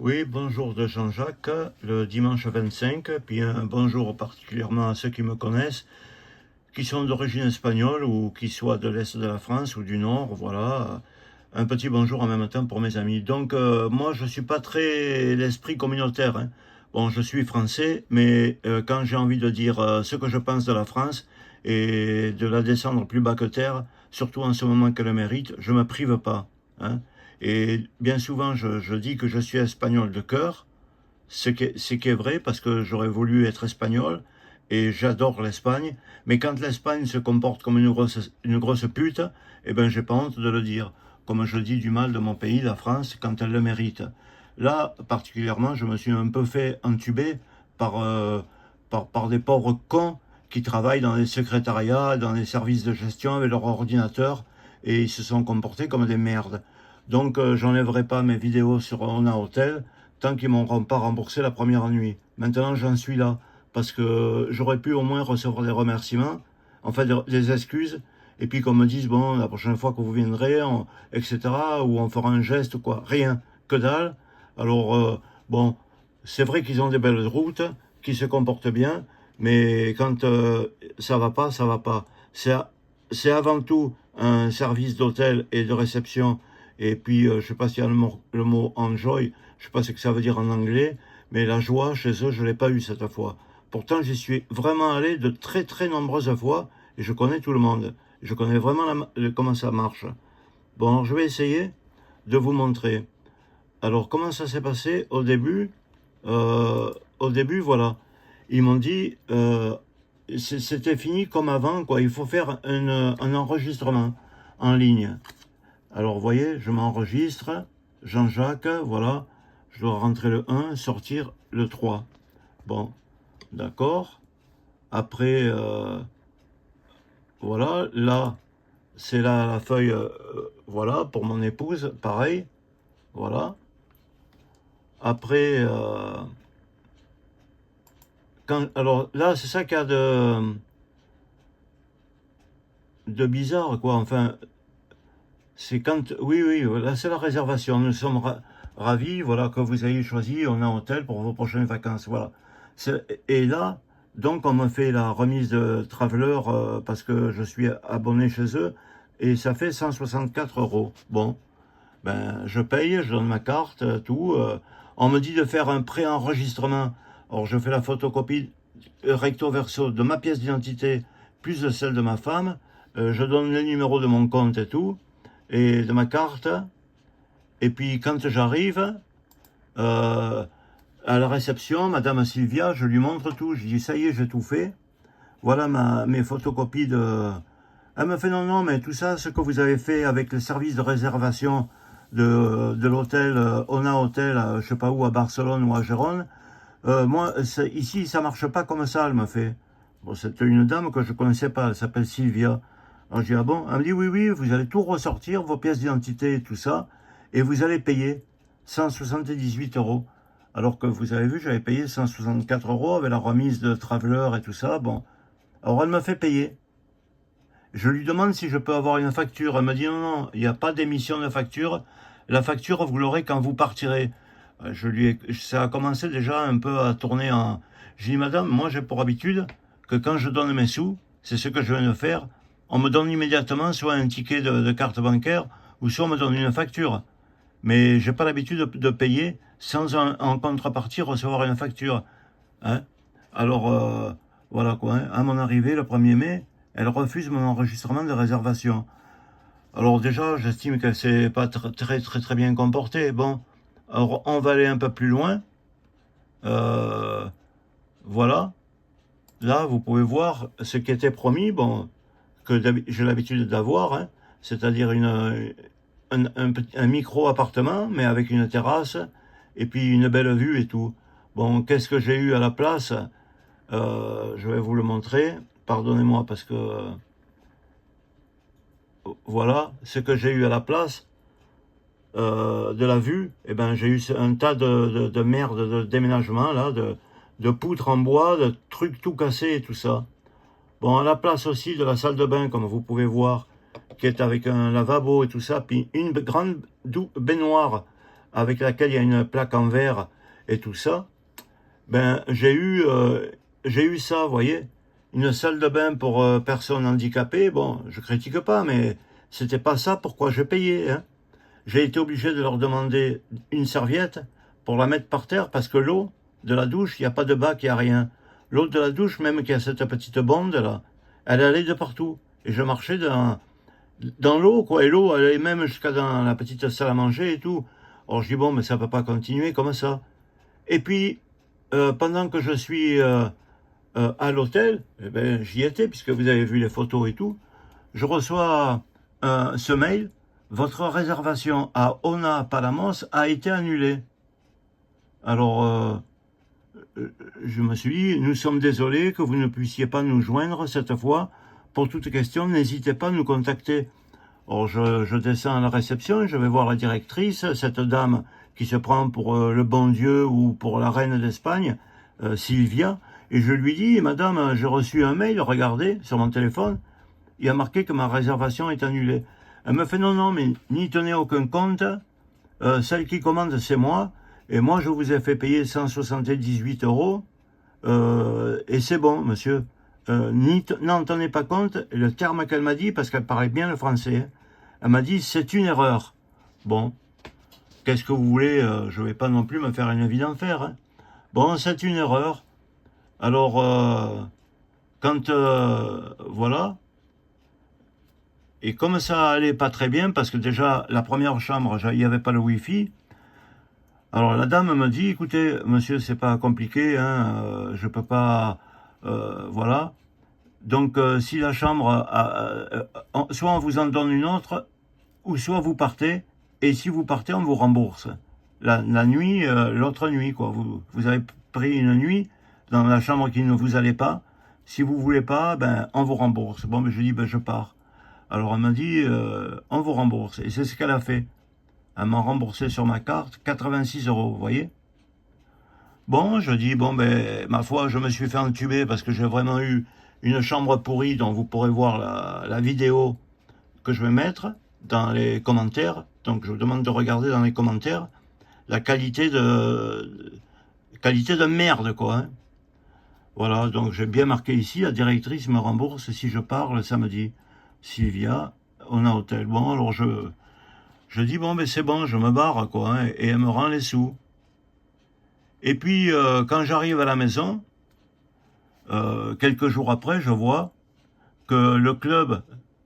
Oui, bonjour de Jean-Jacques, le dimanche 25, puis un bonjour particulièrement à ceux qui me connaissent, qui sont d'origine espagnole ou qui soient de l'Est de la France ou du Nord, voilà. Un petit bonjour en même temps pour mes amis. Donc, moi, je suis pas très l'esprit communautaire, hein. Bon, je suis français, mais quand j'ai envie de dire ce que je pense de la France et de la descendre plus bas que terre, surtout en ce moment qu'elle le mérite, je me prive pas, hein. Et bien souvent, je dis que je suis espagnol de cœur, ce qui est vrai parce que j'aurais voulu être espagnol et j'adore l'Espagne. Mais quand l'Espagne se comporte comme une grosse pute, eh ben j'ai pas honte de le dire. Comme je dis du mal de mon pays, la France, quand elle le mérite. Là, particulièrement, je me suis un peu fait entuber par, par des pauvres cons qui travaillent dans les secrétariats, dans les services de gestion avec leur ordinateur et ils se sont comportés comme des merdes. Donc, j'enlèverai pas mes vidéos sur Ona Hotel tant qu'ils m'auront pas remboursé la première nuit. Maintenant, j'en suis là, parce que j'aurais pu au moins recevoir des remerciements, en fait des excuses, et puis qu'on me dise, bon, la prochaine fois que vous viendrez, etc., ou on fera un geste, quoi. Rien, que dalle. Alors, bon, c'est vrai qu'ils ont des belles routes, qu'ils se comportent bien, mais quand ça va pas, ça va pas. C'est avant tout un service d'hôtel et de réception, et puis, je sais pas s'il y a le mot enjoy, je sais pas ce que ça veut dire en anglais, mais la joie chez eux, je l'ai pas eu cette fois. Pourtant, j'y suis vraiment allé de très très nombreuses fois et je connais tout le monde. Je connais vraiment comment ça marche. Bon, alors je vais essayer de vous montrer. Alors, comment ça s'est passé au début? Au début, voilà. Ils m'ont dit, c'était fini comme avant, quoi. Il faut faire un enregistrement en ligne. Alors, vous voyez, je m'enregistre. Jean-Jacques, voilà. Je dois rentrer le 1, sortir le 3. Bon, d'accord. Après, voilà. Là, c'est la feuille, voilà, pour mon épouse, pareil. Voilà. Après, alors là, c'est ça qu'il y a de bizarre, quoi. Enfin, c'est quand, oui, oui, là, c'est la réservation. Nous sommes ravis, voilà, que vous ayez choisi un hôtel pour vos prochaines vacances, voilà. Et là, donc, on me fait la remise de Traveler parce que je suis abonné chez eux et ça fait 164 euros. Bon, ben, je paye, je donne ma carte, tout. On me dit de faire un pré-enregistrement. Alors, je fais la photocopie recto verso de ma pièce d'identité plus de celle de ma femme. Je donne le numéro de mon compte et tout, et de ma carte. Et puis, quand j'arrive, euh, à la réception, Madame Sylvia, je lui montre tout. Je dis, ça y est, j'ai tout fait. Voilà mes photocopies de... Elle me fait, non, non, mais tout ça, ce que vous avez fait avec le service de réservation de l'hôtel, Ona Hotel, je sais pas où, à Barcelone ou à Gérone, moi, ici, ça marche pas comme ça, elle me fait. Bon, c'était une dame que je connaissais pas, elle s'appelle Sylvia. Alors je dis, ah bon? Elle me dit, oui, oui, vous allez tout ressortir, vos pièces d'identité et tout ça, et vous allez payer 178 euros. Alors que vous avez vu, j'avais payé 164 euros avec la remise de Traveler et tout ça. Bon, alors elle me fait payer. Je lui demande si je peux avoir une facture. Elle me dit, non, non, il n'y a pas d'émission de facture. La facture, vous l'aurez quand vous partirez. Ça a commencé déjà un peu à tourner en... J'ai dit, madame, moi j'ai pour habitude que quand je donne mes sous, c'est ce que je viens de faire, on me donne immédiatement soit un ticket de carte bancaire ou soit on me donne une facture. Mais j'ai pas l'habitude de payer sans en contrepartie recevoir une facture, hein. Alors, voilà quoi, hein. À mon arrivée, le 1er mai, elle refuse mon enregistrement de réservation. Alors déjà, j'estime qu'elle s'est pas très très très bien comportée. Bon, alors on va aller un peu plus loin. Euh, voilà. Là, vous pouvez voir ce qui était promis, bon, que j'ai l'habitude d'avoir, hein, c'est-à-dire un micro-appartement, mais avec une terrasse, et puis une belle vue et tout. Bon, qu'est-ce que j'ai eu à la place? Je vais vous le montrer. Pardonnez-moi parce que voilà, ce que j'ai eu à la place de la vue, eh ben, j'ai eu un tas de merde de déménagement, là, de poutres en bois, de trucs tout cassés et tout ça. Bon, à la place aussi de la salle de bain, comme vous pouvez voir, qui est avec un lavabo et tout ça, puis une grande baignoire avec laquelle il y a une plaque en verre et tout ça, ben j'ai eu ça, vous voyez, une salle de bain pour personnes handicapées. Bon, je critique pas, mais c'était pas ça pourquoi je payais, hein. J'ai été obligé de leur demander une serviette pour la mettre par terre parce que l'eau de la douche, il n'y a pas de bac, il n'y a rien. L'eau de la douche, même qu'il y a cette petite bonde là, elle allait de partout. Et je marchais dans l'eau, quoi. Et l'eau, elle allait même jusqu'à dans la petite salle à manger et tout. Alors je dis, bon, mais ça ne peut pas continuer comme ça. Et puis, pendant que je suis à l'hôtel, eh ben, j'y étais, puisque vous avez vu les photos et tout, je reçois ce mail. Votre réservation à Ona Palamos a été annulée. Alors, je me suis dit, nous sommes désolés que vous ne puissiez pas nous joindre cette fois. Pour toute question, n'hésitez pas à nous contacter. Alors, je descends à la réception, je vais voir la directrice, cette dame qui se prend pour le bon Dieu ou pour la reine d'Espagne, Sylvia, et je lui dis, madame, j'ai reçu un mail, regardez, sur mon téléphone, il y a marqué que ma réservation est annulée. Elle me fait, non, mais n'y tenez aucun compte, celle qui commande, c'est moi, et moi, je vous ai fait payer 178 €, et c'est bon, monsieur. N'en tenez pas compte, le terme qu'elle m'a dit, parce qu'elle parlait bien le français, hein, elle m'a dit, c'est une erreur. Bon, qu'est-ce que vous voulez, je ne vais pas non plus me faire une vie d'enfer, hein. Bon, c'est une erreur. Alors, quand, voilà, et comme ça allait pas très bien, parce que déjà, la première chambre, il n'y avait pas le Wi-Fi. Alors la dame me dit, écoutez, monsieur, c'est pas compliqué, hein, je peux pas, voilà. Donc si la chambre, soit on vous en donne une autre, ou soit vous partez, et si vous partez, on vous rembourse. La nuit, l'autre nuit, quoi. Vous avez pris une nuit dans la chambre qui ne vous allait pas. Si vous voulez pas, ben on vous rembourse. Bon, mais je dis, ben je pars. Alors elle m'a dit, on vous rembourse. Et c'est ce qu'elle a fait. Elle m'a remboursé sur ma carte 86 €, vous voyez. Bon, je dis, bon, ben, ma foi, je me suis fait entuber parce que j'ai vraiment eu une chambre pourrie dont vous pourrez voir la vidéo que je vais mettre dans les commentaires. Donc, je vous demande de regarder dans les commentaires la qualité de merde, quoi, hein. Voilà, donc j'ai bien marqué ici, la directrice me rembourse si je pars le samedi. Sylvia, on a hôtel. Bon, alors je dis, bon, ben c'est bon, je me barre, quoi, hein, et elle me rend les sous. Et puis, quand j'arrive à la maison, quelques jours après, je vois que le club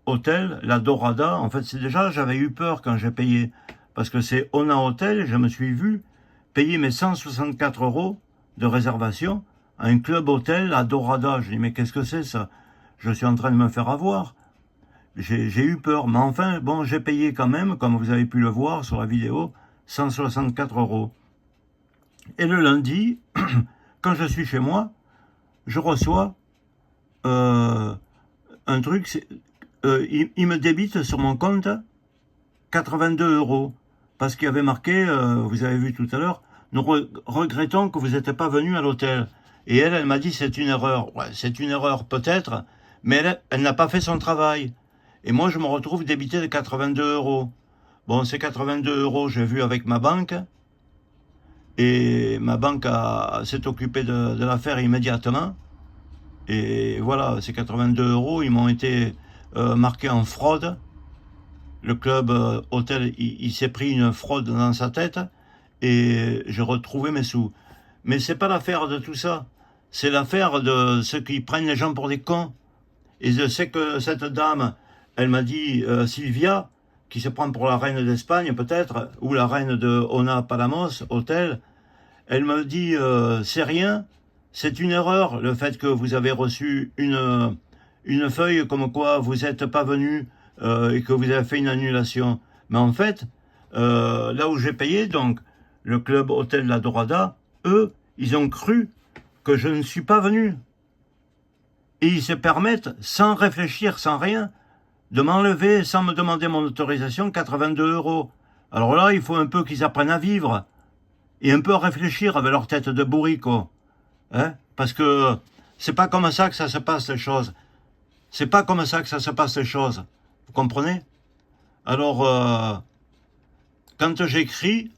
hôtel, la Dorada, en fait, c'est déjà, j'avais eu peur quand j'ai payé, parce que c'est Ona Hotel, je me suis vu payer mes 164 € de réservation à un club hôtel à Dorada. Je dis, mais qu'est-ce que c'est ça? Je suis en train de me faire avoir. J'ai eu peur, mais enfin, bon, j'ai payé quand même, comme vous avez pu le voir sur la vidéo, 164 €. Et le lundi, quand je suis chez moi, je reçois un truc, il me débite sur mon compte 82 €, parce qu'il y avait marqué, vous avez vu tout à l'heure, nous regrettons que vous n'êtes pas venu à l'hôtel. Et elle m'a dit, c'est une erreur. Ouais, c'est une erreur peut-être, mais elle n'a pas fait son travail. Et moi, je me retrouve débité de 82 €. Bon, ces 82 €, j'ai vu avec ma banque, et ma banque s'est occupée de l'affaire immédiatement. Et voilà, ces 82 €, ils m'ont été marqués en fraude. Le club hôtel, il s'est pris une fraude dans sa tête et j'ai retrouvé mes sous. Mais c'est pas l'affaire de tout ça. C'est l'affaire de ceux qui prennent les gens pour des cons. Et je sais que cette dame, elle m'a dit, Sylvia, qui se prend pour la reine d'Espagne peut-être, ou la reine de Ona Palamos, hôtel, elle me dit, c'est rien, c'est une erreur, le fait que vous avez reçu une feuille comme quoi vous n'êtes pas venu et que vous avez fait une annulation. Mais en fait, là où j'ai payé, donc, le club hôtel La Dorada, eux, ils ont cru que je ne suis pas venu. Et ils se permettent, sans réfléchir, sans rien, de m'enlever, sans me demander mon autorisation, 82 €. Alors là, il faut un peu qu'ils apprennent à vivre et un peu à réfléchir avec leur tête de bourrico. Hein? Parce que c'est pas comme ça que ça se passe les choses. C'est pas comme ça que ça se passe les choses. Vous comprenez? Alors, quand j'écris,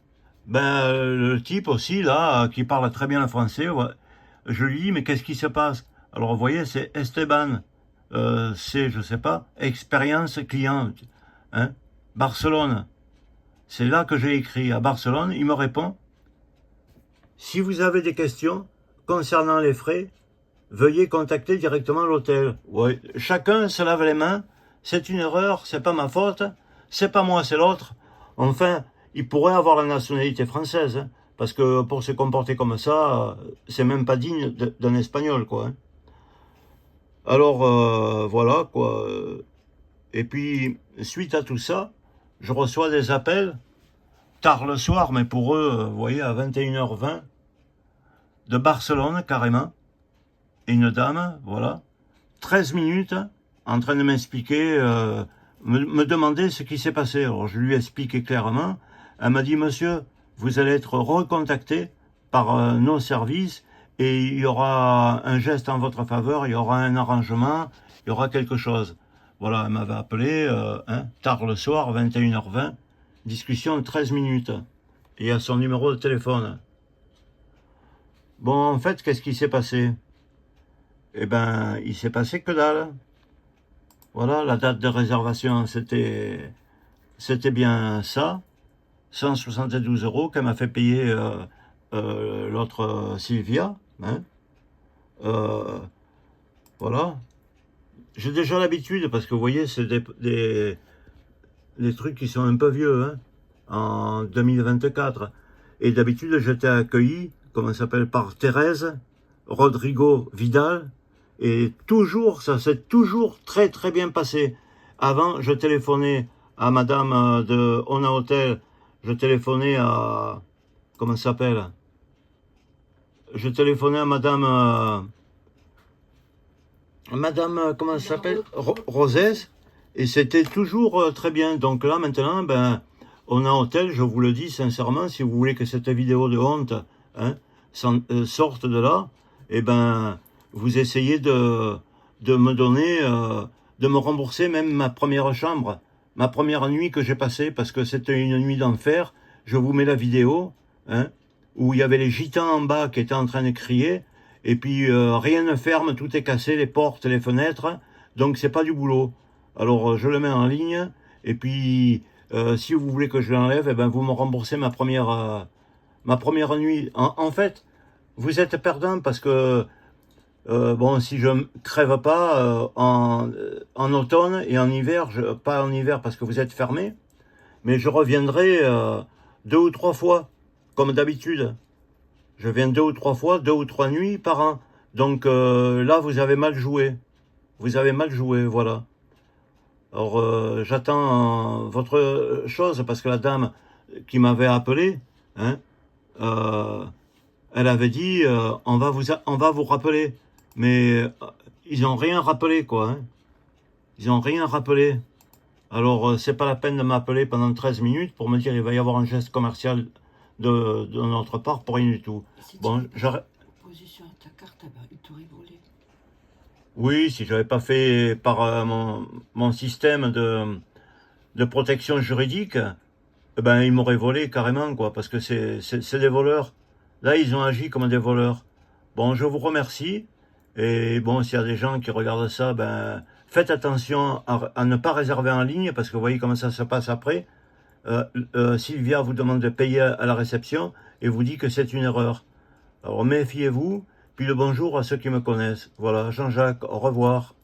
Ben, le type aussi, là, qui parle très bien le français, ouais, je lui dis, mais qu'est-ce qui se passe? Alors, vous voyez, c'est Esteban, c'est, je sais pas, expérience client, hein, Barcelone. C'est là que j'ai écrit, à Barcelone. Il me répond, si vous avez des questions concernant les frais, veuillez contacter directement l'hôtel. Ouais, chacun se lave les mains. C'est une erreur, c'est pas ma faute. C'est pas moi, c'est l'autre. Enfin, il pourrait avoir la nationalité française, hein, parce que pour se comporter comme ça, c'est même pas digne d'un Espagnol, quoi, hein. Alors, voilà, quoi. Et puis, suite à tout ça, je reçois des appels, tard le soir, mais pour eux, vous voyez, à 21h20, de Barcelone, carrément. Et une dame, voilà, 13 minutes en train de m'expliquer, me demander ce qui s'est passé. Alors je lui ai expliqué clairement. Elle m'a dit, monsieur, vous allez être recontacté par nos services et il y aura un geste en votre faveur, il y aura un arrangement, il y aura quelque chose. Voilà, elle m'avait appelé, tard le soir, 21h20, discussion de 13 minutes. Et à son numéro de téléphone. Bon, en fait, qu'est-ce qui s'est passé? Eh ben, il s'est passé que dalle. Voilà, la date de réservation, c'était bien ça, 172 € qu'elle m'a fait payer l'autre Sylvia, hein. Euh, voilà. J'ai déjà l'habitude, parce que vous voyez, c'est des trucs qui sont un peu vieux, hein, en 2024. Et d'habitude, j'étais accueilli, comment ça s'appelle, par Thérèse Rodrigo Vidal, et toujours, ça s'est toujours très très bien passé. Avant, je téléphonais à madame de Ona Hotel, je téléphonais à, comment ça s'appelle, je téléphonais à madame, comment ça s'appelle, Rosès, et c'était toujours très bien. Donc là, maintenant, ben, Ona Hotel, je vous le dis sincèrement, si vous voulez que cette vidéo de honte, hein, sorte de là, eh ben, vous essayez de me donner, de me rembourser même ma première chambre, ma première nuit que j'ai passée, parce que c'était une nuit d'enfer. Je vous mets la vidéo, hein, où il y avait les gitans en bas qui étaient en train de crier, et puis rien ne ferme, tout est cassé, les portes, les fenêtres, donc c'est pas du boulot. Alors je le mets en ligne, et puis si vous voulez que je l'enlève, eh ben, vous me remboursez ma première nuit. En fait, vous êtes perdant parce que bon, si je ne crève pas en automne et en hiver, pas en hiver parce que vous êtes fermé, mais je reviendrai 2 ou 3 fois, comme d'habitude. Je viens 2 ou 3 fois, 2 ou 3 nuits par an. Donc là, vous avez mal joué. Vous avez mal joué, voilà. Alors j'attends votre chose parce que la dame qui m'avait appelé, hein, euh, elle avait dit on va vous rappeler. Mais ils n'ont rien rappelé, quoi, hein. Ils n'ont rien rappelé. Alors, c'est pas la peine de m'appeler pendant 13 minutes pour me dire il va y avoir un geste commercial de notre part pour rien du tout. Si Bon, tu j'arrête. position à ta carte, il t'aurait volé. Oui, si j'avais pas fait par mon système de protection juridique, eh ben, ils m'auraient volé carrément, quoi, parce que c'est des voleurs. Là, ils ont agi comme des voleurs. Bon, je vous remercie. Et bon, s'il y a des gens qui regardent ça, ben, faites attention à ne pas réserver en ligne, parce que vous voyez comment ça se passe après. Sylvia vous demande de payer à la réception et vous dit que c'est une erreur. Alors méfiez-vous, puis le bonjour à ceux qui me connaissent. Voilà, Jean-Jacques, au revoir.